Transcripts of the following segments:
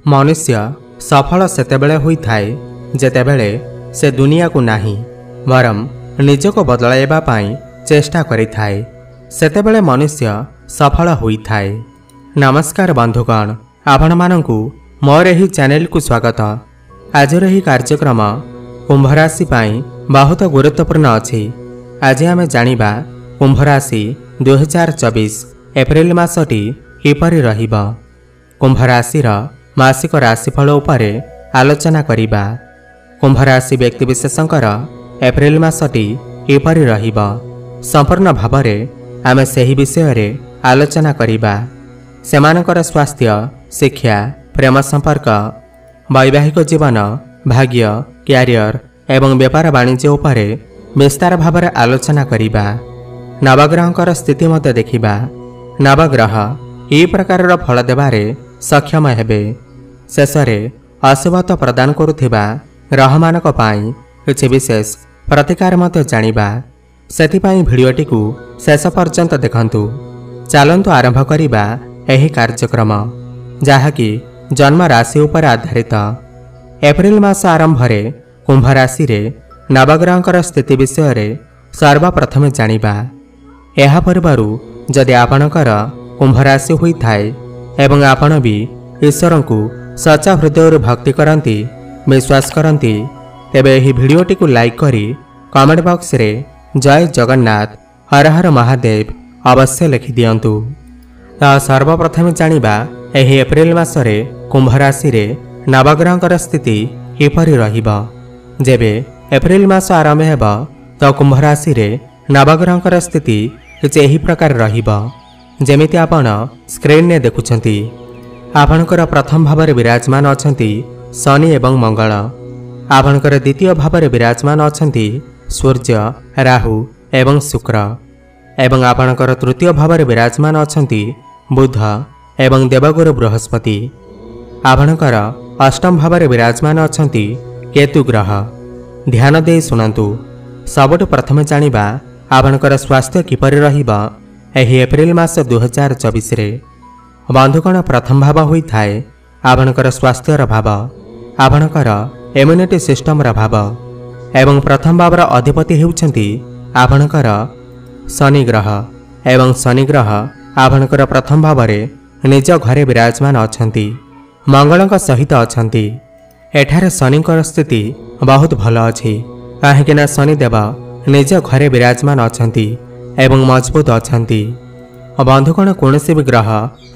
मनुष्य सफल सेतेबेले होइथाए जेतेबेले से दुनिया को नाही वरम निजको बदलाइबा पाई चेष्टा करिथाए सेतेबेले मनुष्य सफल होइथाए। नमस्कार बंधुगण, आपण मानंकु मोर एही चैनल को स्वागत। आजर एही कार्यक्रम कुंभ राशि पाई बहुत गुरुत्वपूर्ण अछि। आज आमे जानिबा कुंभ राशि 2024 एप्रिल मासटी किपरि रहिबा। कुंभ राशि मासिक राशिफल उपरे आलोचना करिबा। कुंभ राशि व्यक्ति विशेषकर एप्रिल मासटी किपरि रहिबा संपूर्ण भावरे आमे सेही विषय रे आलोचना करिबा। सेमानकर स्वास्थ्य, शिक्षा, प्रेम संपर्क, वैवाहिक जीवन, भाग्य, क्यारियर एवं व्यापार वाणिज्य उपरे विस्तार भावरे आलोचना करिबा। नवग्रहंकर स्थिति मते देखिबा। नवग्रह ई प्रकार फल देबारे सक्षम हेबे। शेषरे अशुभत्व प्रदान करुथिबा ग्रहमानक पाई किछि विशेष प्रतिकार मते जानिबा। सेथिपाई भिडियोटी को शेष पर्यंत देखंतु। चलंतु आरंभ करिबा एही कार्यक्रम जाहाकि जन्म राशि उपर आधारित। एप्रिल मास आरंभरे कुंभ राशि रे नवग्रहंकर स्थिति विषय रे सर्वप्रथमे जानिबा। एहा पूर्वरु जदि आपणकर कुंभ राशि होइथाए एवं आपण भी ईश्वर को सच्चा हृदय भक्ति करती विश्वास करती तेबे एही भिडियोटी को लाइक करी कमेंट बॉक्स रे जय जगन्नाथ हर हर महादेव अवश्य लिखि दियंतु। सर्वप्रथमे जानिबा एही एप्रिल मासरे कुंभ राशि रे नवग्रहंकर स्थिति किपरि रहिबा। जेबे एप्रिल मास आरंभ हेबा तो कुंभ राशि रे नवग्रहंकर स्थिति किछि एही प्रकार रहिबा जेमिति आपण स्क्रीन ने देखुछंती। आपणकर प्रथम भावरे विराजमान अछंती शनि एवं मंगल। आपणकर द्वितीय भावरे विराजमान अछंती सूर्य, राहु एवं शुक्र एवं आपणकर तृतीय भावरे विराजमान अछंती बुध एवं देवगुरु बृहस्पति। आपणकर अष्टम भावरे विराजमान अछंती केतु ग्रह। ध्यान दे सुनंतु। सबुठ प्रथमे जानिबा आपणकर स्वास्थ्य किपरि रहिबा एही एप्रिल मास 2024 रे। बंधुगण, प्रथम भाव होइथाए आपणकर स्वास्थ्यर भाव, आपणकर इम्यूनिटी सिस्टम रा भाव एवं प्रथम भावर अधिपति हेउछंती आपणकर शनि ग्रह एवं शनि ग्रह आपणकर प्रथम भावरे निज घरे विराजमान अछंती मंगलक सहित अछंती। एठारे शनिकर स्थिति बहुत भल अछि काहेकिना शनिदेव निज घरे विराजमान अछंती एवं मजबूत अछंती। बंधुगण, कौनसी भी ग्रह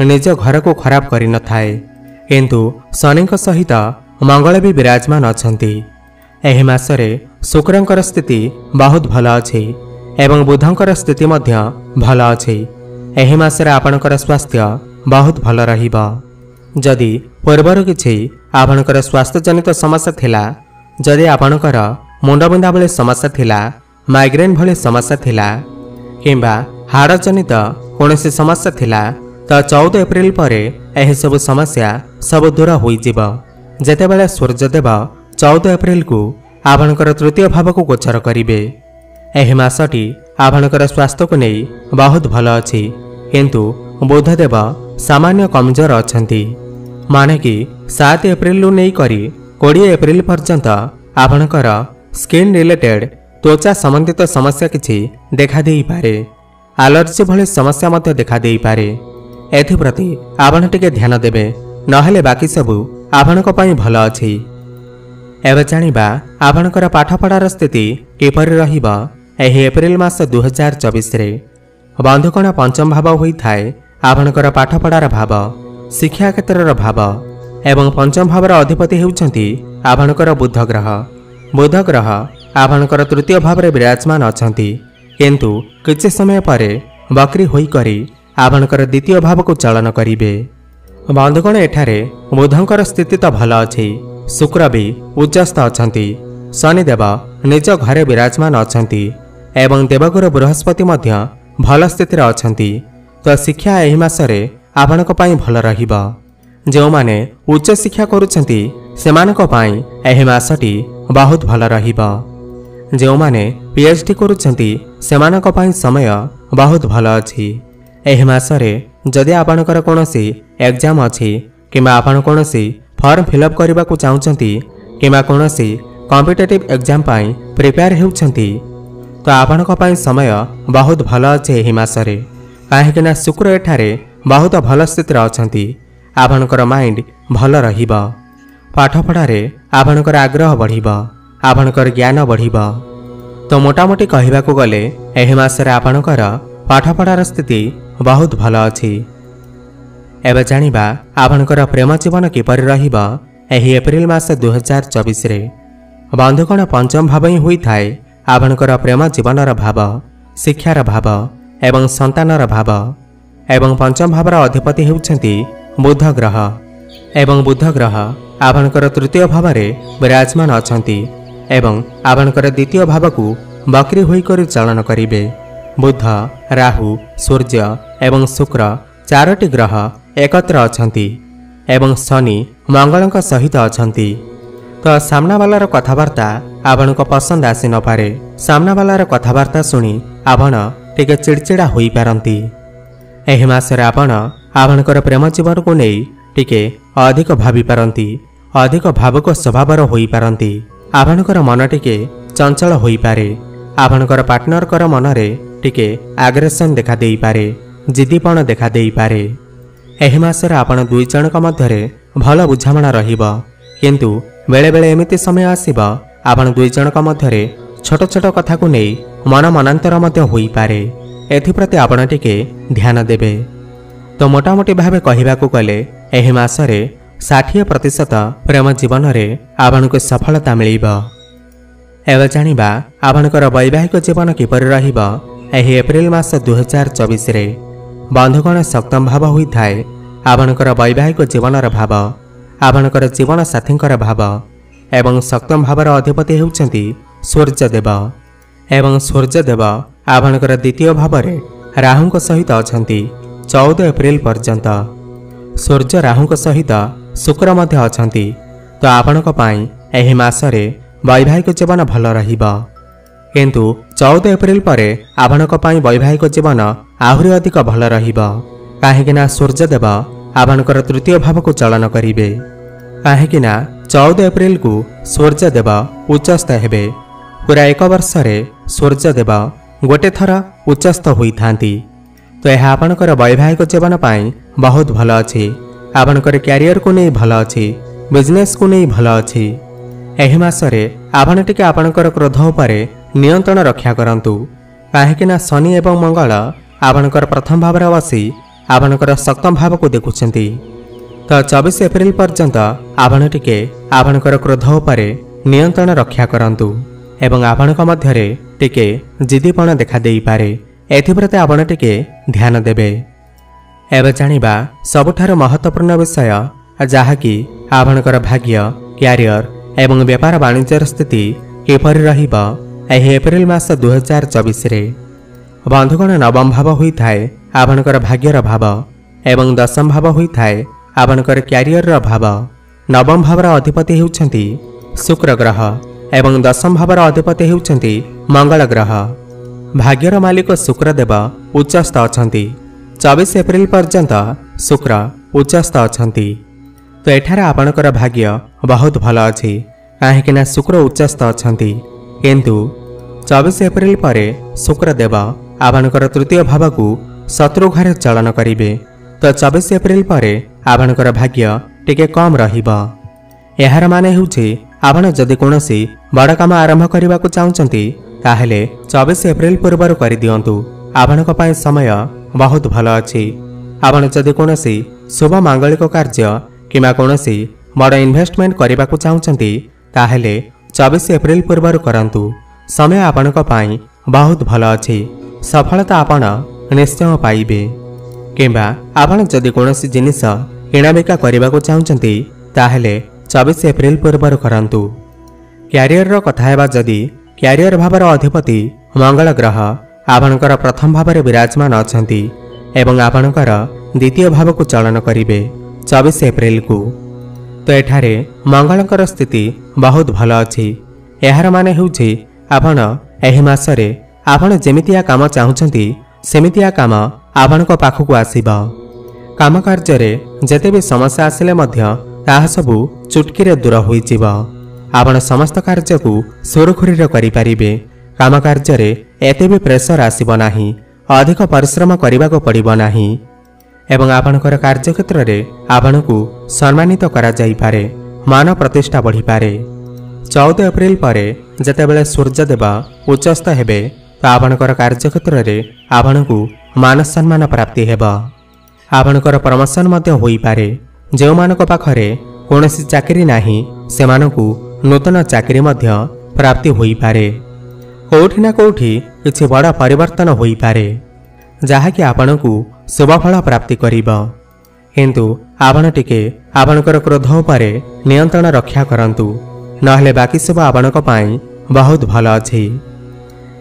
निज घर को खराब करि न थाए किंतु शनिक सहित मंगल भी विराजमान अछंती। एही मासरे शुक्रंकर स्थिति बहुत भल अछि एवं बुधंकर स्थिति मध्य भल अछि। एही मासरे आपणकर स्वास्थ्य बहुत भल रहिबा। जदि पूर्वरु किछि आपणकर स्वास्थ्य जनित समस्या थिला, जदि आपणकर मुंडबिंधा भली समस्या थिला, माइग्रेन भली समस्या थिला किंबा हाड़ जनित कौनसी समस्या थिला तो 14 एप्रिल परे एही सब समस्या सब दूर होई जिबा। जेतेबेले सूर्यदेव 14 एप्रिल को आपणकर तृतीय भाव को गोचर करिवे। एही मासटी आपणकर स्वास्थ्य को नहीं बहुत भल अछि किंतु बुधदेव सामान्य कमजोर अछंती। माने कि 7 एप्रिल लु नहीं करी 20 एप्रिल पर्यंत आपणकर स्किन रिलेटेड त्वचा संबंधित समस्या किछि देखा देई पारे। एलर्जी भली समस्या मध्य देखा देई पारे। एथिप्रति आपण टिके ध्यान देबे, नहेले बाकी सबु आपणक पई भल अछि। एबे जानिबा आपणकर पाठपढ़ार स्थिति किपरि रहिबा एही एप्रिल मास 2024 रे। बंधुगण, पंचम भाव होइथाए आपणकर पाठपढ़ार भाव, शिक्षा क्षेत्रर भाव एवं पंचम भावर अधिपति हेउछंती आपणकर बुध ग्रह। बुध ग्रह आपणकर तृतीय भावरे विराजमान अछंती किंतु किछि समय परे बकरी होई करी आपणकर द्वितीय भाव को चलन करिवे। बंधुगण, एठारे बुधंकर स्थिति तो भल अछि, शुक्र भी उच्चस्थ अछंती, शनिदेव निज घरे विराजमान अछंती एवं देवगुरु बृहस्पति मध्य भल स्थिति अछंती। तो शिक्षा एही मासरे आपणक पई भल रहिबा। जो माने उच्च शिक्षा करुछंती सेमानक पई एही मासटी बहुत भल रहिबा। जो माने पीएचडी करुछंती सेमानक पई समय बहुत भल अछि। एही मासरे जदि आपणकर कोनोसी एग्जाम अछि किंबा आपण कोनोसी फॉर्म फिलअप करने को चाहते कि कौन कॉम्पिटिटिव एग्जाम प्रिपेयर होउछंती तो आपनक पई समय बहुत भल अच्छे एही मासरे काहेकि शुक्र एठारे बहुत भल स्थिति अछंती। आपनकर माइंड भल रहिबा, पाठपढ़ारे आपनकर आग्रह बढ़िबा, आपनकर ज्ञान बढ़िबा। तो मोटामोटी कहबाकू गले एही मासरे आपनकर पाठपढ़ार स्थिति बहुत भल अछि। एबे जानिबा आपनकर प्रेम जीवन किपरि रहिबा एही एप्रिल मास 2024 रे। बंधुगण पंचम भाव ही होई थाए आपनकर प्रेम जीवनर भाव, शिक्षार भाव एवं संतानर भाव। एवं पंचम भावर अधिपति हेउछंती बुध ग्रह एवं बुध ग्रह आपनकर तृतीय भावरे विराजमान अछंती एवं आपनकर द्वितीय भाव को बकरी होई करी चलन करिवे। बुध, राहु, सूर्य एवं शुक्र चारोटी ग्रह एकत्र अछंती एवं शनि मंगलक सहित अछंती। तो सामना वालार कथबार्ता आपनक पसंद आसी न पारे। सामना वालार कथबार्ता सुनी आपण टिके चिड़चिड़ा होई पारंती। एही मासरे आपण आपनकर प्रेम जीवन को नहीं टिके अधिक भावी पारंती, अधिक भावुक स्वभावर होई पारंती। आपनकर मन टिके चंचल होई पारे। आपनकर पार्टनर कर मनरे टिके आग्रेसन देखा देई पारे, जिद्दीपण देखा देई पारे। एही मासरे आपण दुई जनक मध्यरे भल बुझामणा रहिबा, किंतु बेले बेले एमिति समय आसीबा आपण दुई जनक मध्यरे छोट छोट कथा को नहीं मन मनांतर मध्य होई पारे। एथिप्रति आपण टिके ध्यान देबे। तो मोटामोटी भावे कहबाकू गले एही मासरे 60% प्रेम जीवन रे आपनको सफलता मिलिबा। एबे जानिबा आपनकर वैवाहिक जीवन किपरि रहिबा एही एप्रिल मास 2024 रे। बंधुगण सप्तम भाव होई थाए आपनकर वैवाहिक जीवनर भाव, आपनकर जीवन साथींकर भाव एवं सप्तम भावर अधिपति हेउछंती सूर्यदेव एवं सूर्यदेव आपनकर द्वितीय भावरे राहुंक सहित अछंती 14 एप्रिल पर्यंत। सूर्य राहुंक सहित शुक्र मध्य अछंती। तो आपनक पई एही मासरे वैवाहिक जीवन भल रहिबा, किंतु 14 एप्रिल परे आपनक पई वैवाहिक जीवन आहुरी अधिक भल रहिबा। काहेकिना सूर्यदेव आपनकर तृतीय भाव को चलन करिवे। काहेकिना 14 एप्रिल को सूर्यदेव उच्चस्थ हेबे। पूरा एक वर्ष रे सूर्यदेव गोटे थर उच्चस्थ होई थांती। तो यह आपनकर वैवाहिक जीवन पाई बहुत भल अछि। आपनकर कैरियर को नहीं भल अछि, बिजनेस को नहीं भल अछि। एही मासरे आपण टिके आपनकर क्रोध उपरे नियंत्रण रक्षा करंतु। काहेकिना शनि एवं मंगल आपनकर प्रथम भाव बसी आपनकर सप्तम भाव को देखुछंती। तो 24 एप्रिल पर्यंत आपण टिके आपनकर क्रोध उपरे नियंत्रण रक्षा करंतु एवं आपनक मध्यरे टिके जिद्दीपण देखा देई पारे। एथिप्रति आपण टिके ध्यान देबे। एबे जानिबा सबुठार महत्वपूर्ण विषय जहाँकि आपनकर भाग्य, कैरियर एवं व्यापार वाणिज्यर स्थिति किपरि रहिबा एही एप्रिल मास 2024 रे। बंधुगण नवम भाव होई थाए आपनकर भाग्यर भाव एवं दशम भाव होई थाए आपनकर कैरियर भाव। नवम भावर अधिपति हेउछंती शुक्र ग्रह एवं दशम भावर अधिपति हेउछंती मंगल ग्रह। भाग्यर मालिक शुक्रदेव उच्चस्थ अछंती। 24 एप्रिल पर्यंत शुक्र उच्चस्थ अछंती। तो एठारे आपनकर भाग्य बहुत भल अछि काहेकिना शुक्र उच्चस्थ अछंती, किंतु 24 एप्रिल परे शुक्रदेव आपनकर तृतीय भाव को शत्रु घरे चलन करिवे। तो 24 एप्रिल परे आपनकर भाग्य टिके कम रहिबा। एहार माने हेउछि आपण जदि कोनोसी बड़ काम आरंभ करबा को चाहउचंती ताहेले 24 एप्रिल पूर्वरु करि दियंतु। आपनक पई समय बहुत भल अछि। आपण जदि कोनोसी शुभ मांगलिक कार्य किमा कोनोसी बड़ इन्वेस्टमेंट करबा को चाहउचंती ताहेले 24 एप्रिल पूर्वरु करंतु। समय आपनक पई बहुत भल अछि। सफलता आपण निश्चय पाइबे। किंबा आपण जदि कोनोसी जिनिस किणाबिका करबा को चाहउचंती ताहेले 24 एप्रिल पूर्वरु करंतु। कैरियर रो कथा हेबा जदि कैरियर भावर अधिपति मंगल ग्रह आपनकर प्रथम भावरे विराजमान अछंती एवं आपनकर द्वितीय भाव को चलन करिवे 24 एप्रिल को। तो एठारे मंगलकर स्थिति बहुत भल अछि। एहार माने हेउछि आपण एही मासरे आपण जेमितिया काम चाहुचंती सेमितिया काम आपनक पाखकु आसीबा। काम कार्य रे जेते भी समस्या आसिले मध्य ତାହା ସବୁ ଚୁଟକିରେ ଦୂର ହୋଇଯିବ। ଆପଣ ସମସ୍ତ କାର୍ଯ୍ୟକୁ ସୁରୁଖୁରୁରେ କରିପାରିବେ। କାମ କାର୍ଯ୍ୟରେ ଏତେ ବି ପ୍ରେସର ଆସିବ ନାହିଁ। ଅଧିକ ପରିଶ୍ରମ କରିବାକୁ ପଡ଼ିବ ନାହିଁ ଏବଂ ଆପଣଙ୍କର କାର୍ଯ୍ୟକ୍ଷେତ୍ରରେ ଆପଣଙ୍କୁ ସମ୍ମାନିତ କରାଯାଇପାରେ। ମାନ ପ୍ରତିଷ୍ଠା ବଢ଼ିପାରେ। 14 ଏପ୍ରିଲ ପରେ ଯେତେବେଳେ ସୂର୍ଯ୍ୟଦେବ ଉଚ୍ଚସ୍ଥ ହେବେ ତ ଆପଣଙ୍କର କାର୍ଯ୍ୟକ୍ଷେତ୍ରରେ ଆପଣଙ୍କୁ ମାନ ସମ୍ମାନ ପ୍ରାପ୍ତି ହେବ। ଆପଣଙ୍କର ପ୍ରମୋସନ ମଧ୍ୟ ହୋଇପାରେ। ଯେଉଁମାନଙ୍କ ପାଖରେ କୌଣସି ଚାକିରି ନାହିଁ ସେମାନଙ୍କୁ ନୂତନ ଚାକିରି ମଧ୍ୟ ପ୍ରାପ୍ତି ହୋଇପାରେ। କେଉଁଠି ନା କେଉଁଠି କିଛି ବଡ଼ ପରିବର୍ତ୍ତନ ହୋଇପାରେ ଯାହାକି ଆପଣଙ୍କୁ ଶୁଭଫଳ ପ୍ରାପ୍ତି କରିବ। କିନ୍ତୁ ଆପଣ ଟିକେ ଆପଣଙ୍କର କ୍ରୋଧ ଉପରେ ନିୟନ୍ତ୍ରଣ ରକ୍ଷା କରନ୍ତୁ, ନହେଲେ ବାକି ସବୁ ଆପଣଙ୍କ ପାଇଁ ବହୁତ ଭଲ ଅଛି।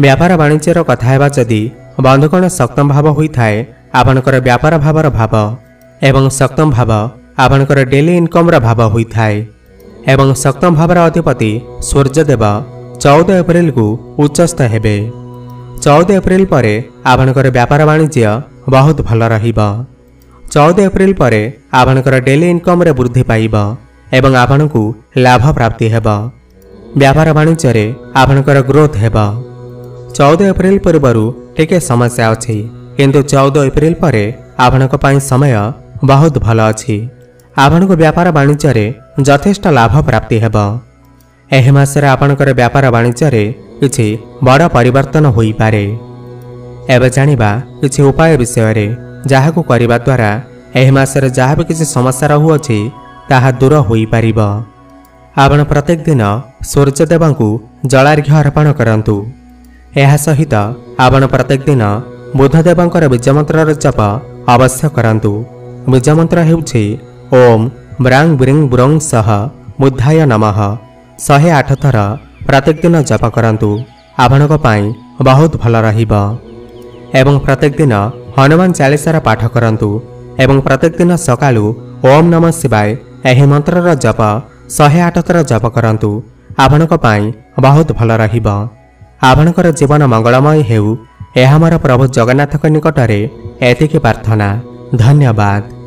ବ୍ୟାପାର ବାଣିଜ୍ୟର କଥା ହେବା ଯଦି ବନ୍ଧୁକୋଣ ସପ୍ତମ ଭାବ ହୋଇଥାଏ ଆପଣଙ୍କର ବ୍ୟାପାର ଭାବର ଭାବ ଏବଂ ସପ୍ତମ ଭାବ ଆପଣଙ୍କର ଡେଲି ଇନକମ୍ର ଭାବ ହୋଇଥାଏ ଏବଂ ସପ୍ତମ ଭାବର ଅଧିପତି ସୂର୍ଯ୍ୟଦେବ 14 ଏପ୍ରିଲକୁ ଉଚ୍ଚସ୍ଥ ହେବେ। 14 ଏପ୍ରିଲ ପରେ ଆପଣଙ୍କର ବ୍ୟାପାର ବାଣିଜ୍ୟ ବହୁତ ଭଲ ରହିବ। 14 ଏପ୍ରିଲ ପରେ ଆପଣଙ୍କର ଡେଲି ଇନକମ୍ରେ ବୃଦ୍ଧି ପାଇବ ଏବଂ ଆପଣଙ୍କୁ ଲାଭ ପ୍ରାପ୍ତି ହେବ। ବ୍ୟାପାର ବାଣିଜ୍ୟରେ ଆପଣଙ୍କର ଗ୍ରୋଥ ହେବ। 14 ଏପ୍ରିଲ ପୂର୍ବରୁ ଟିକେ ସମସ୍ୟା ଅଛି, କିନ୍ତୁ 14 ଏପ୍ରିଲ ପରେ ଆପଣଙ୍କ ପାଇଁ ସମୟ ବହୁତ ଭଲ ଅଛି। ଆପଣଙ୍କୁ ବ୍ୟାପାର ବାଣିଜ୍ୟରେ ଯଥେଷ୍ଟ ଲାଭ ପ୍ରାପ୍ତି ହେବ। ଏହି ମାସରେ ଆପଣଙ୍କର ବ୍ୟାପାର ବାଣିଜ୍ୟରେ କିଛି ବଡ଼ ପରିବର୍ତ୍ତନ ହୋଇପାରେ। ଏବେ ଜାଣିବା କିଛି ଉପାୟ ବିଷୟରେ ଯାହାକୁ କରିବା ଦ୍ୱାରା ଏହି ମାସରେ ଯାହା ବି କିଛି ସମସ୍ୟା ରହୁଅଛି ତାହା ଦୂର ହୋଇପାରିବ। ଆପଣ ପ୍ରତ୍ୟେକ ଦିନ ସୂର୍ଯ୍ୟଦେବଙ୍କୁ ଜଳାର୍ଘ୍ୟ ଅର୍ପଣ କରନ୍ତୁ। ଏହା ସହିତ ଆପଣ ପ୍ରତ୍ୟେକ ଦିନ ବୁଧଦେବଙ୍କର ବୀଜମନ୍ତ୍ରର ଜପ ଅବଶ୍ୟ କରନ୍ତୁ। ବୀଜମନ୍ତ୍ର ହେଉଛି ଓମ୍ ବ୍ରାଂ ବ୍ରିଂ ବ୍ରଂ ସହ ବୁଦ୍ଧାୟ ନମଃ। 108 ଥର ପ୍ରତ୍ୟେକ ଦିନ ଜପ କରନ୍ତୁ। ଆପଣଙ୍କ ପାଇଁ ବହୁତ ଭଲ ରହିବ। ଏବଂ ପ୍ରତ୍ୟେକ ଦିନ ହନୁମାନ ଚାଳିଶାର ପାଠ କରନ୍ତୁ ଏବଂ ପ୍ରତ୍ୟେକ ଦିନ ସକାଳୁ ଓମ୍ ନମଃ ଶିବାୟ ଏହି ମନ୍ତ୍ରର ଜପ 108 ଥର ଜପ କରନ୍ତୁ। ଆପଣଙ୍କ ପାଇଁ ବହୁତ ଭଲ ରହିବ। ଆପଣଙ୍କର ଜୀବନ ମଙ୍ଗଳମୟ ହେଉ, ଏହା ମୋର ପ୍ରଭୁ ଜଗନ୍ନାଥଙ୍କ ନିକଟରେ ଏତିକି ପ୍ରାର୍ଥନା। ଧନ୍ୟବାଦ।